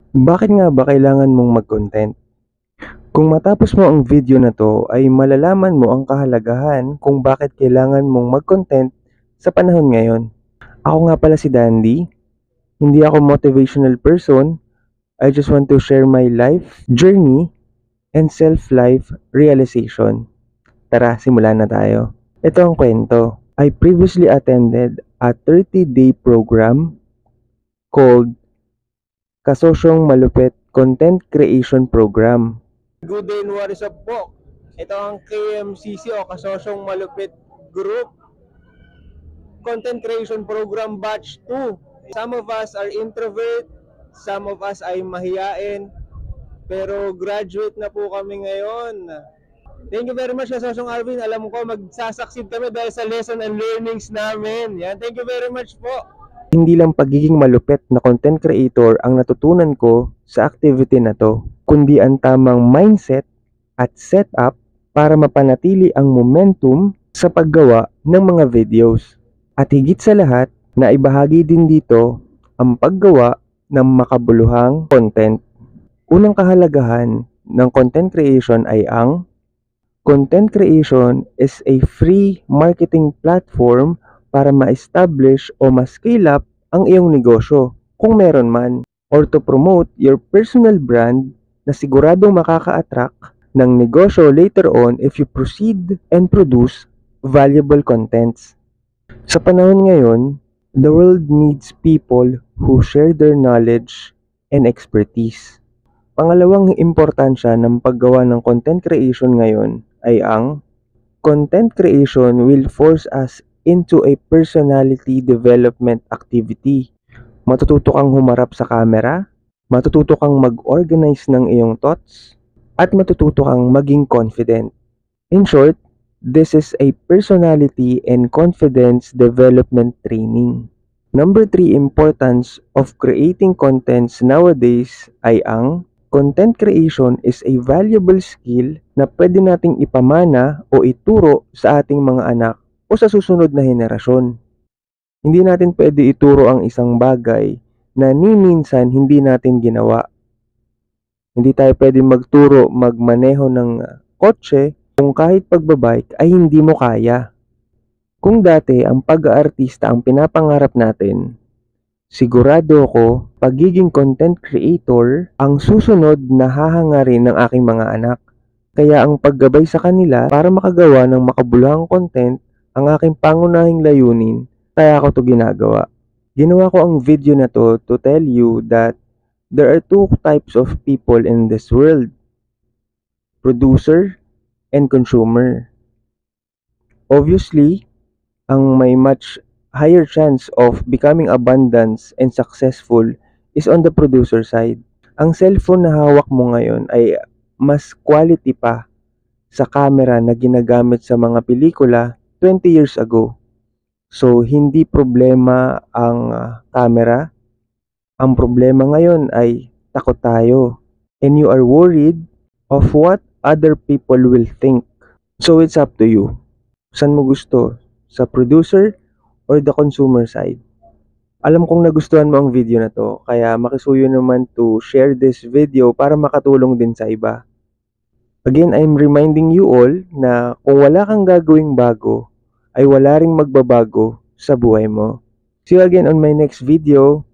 Bakit nga ba kailangan mong mag-content? Kung matapos mo ang video na to ay malalaman mo ang kahalagahan kung bakit kailangan mong mag-content sa panahon ngayon. Ako nga pala si Dandy, hindi ako motivational person. I just want to share my life journey and self-life realization. Tara, simulan na tayo. Ito ang kwento. I previously attended a 30-day program called Kasosyong Malupit Content Creation Program. Good day and what is up po? Ito ang KMCC o Kasosyong Malupit Group Content Creation Program Batch 2. Some of us are introvert, some of us ay mahiyain, pero graduate na po kami ngayon. Thank you very much, Kasosyong Alvin. Alam ko magsasucceed kami dahil sa lesson and learnings namin. Yan, thank you very much po. Hindi lang pagiging malupit na content creator ang natutunan ko sa activity na to, kundi ang tamang mindset at setup para mapanatili ang momentum sa paggawa ng mga videos. At higit sa lahat, naibahagi din dito ang paggawa ng makabuluhang content. Unang kahalagahan ng content creation ay ang content creation is a free marketing platform para ma-establish o ma-scale up ang iyong negosyo kung meron man, or to promote your personal brand na siguradong makaka-attract ng negosyo later on if you proceed and produce valuable contents. Sa panahon ngayon, the world needs people who share their knowledge and expertise. Pangalawang importansya ng paggawa ng content creation ngayon ay ang content creation will force us into a personality development activity. Matututo kang humarap sa camera, matututo kang mag-organize ng iyong thoughts, at matututo kang maging confident. In short, this is a personality and confidence development training. Number 3 importance of creating contents nowadays ay ang content creation is a valuable skill na pwede nating ipamana o ituro sa ating mga anak o sa susunod na henerasyon. Hindi natin pwede ituro ang isang bagay na ni minsan hindi natin ginawa. Hindi tayo pwede magturo magmaneho ng kotse kung kahit pagbabike ay hindi mo kaya. Kung dati ang pag-aartista ang pinapangarap natin, sigurado ako pagiging content creator ang susunod na hahangarin ng aking mga anak. Kaya ang paggabay sa kanila para makagawa ng makabuluhang content ang aking pangunahing layunin, kaya ako to ginagawa. Ginawa ko ang video na to tell you that there are two types of people in this world. Producer and consumer. Obviously, ang may much higher chance of becoming abundant and successful is on the producer side. Ang cellphone na hawak mo ngayon ay mas quality pa sa camera na ginagamit sa mga pelikula 20 years ago. So, hindi problema ang camera. Ang problema ngayon ay takot tayo. And you are worried of what other people will think. So, it's up to you. Saan mo gusto? Sa producer or the consumer side? Alam kong nagustuhan mo ang video na to, kaya makisuyo naman to share this video para makatulong din sa iba. Again, I'm reminding you all na kung wala kang gagawing bago, ay wala ring magbabago sa buhay mo. See you again on my next video.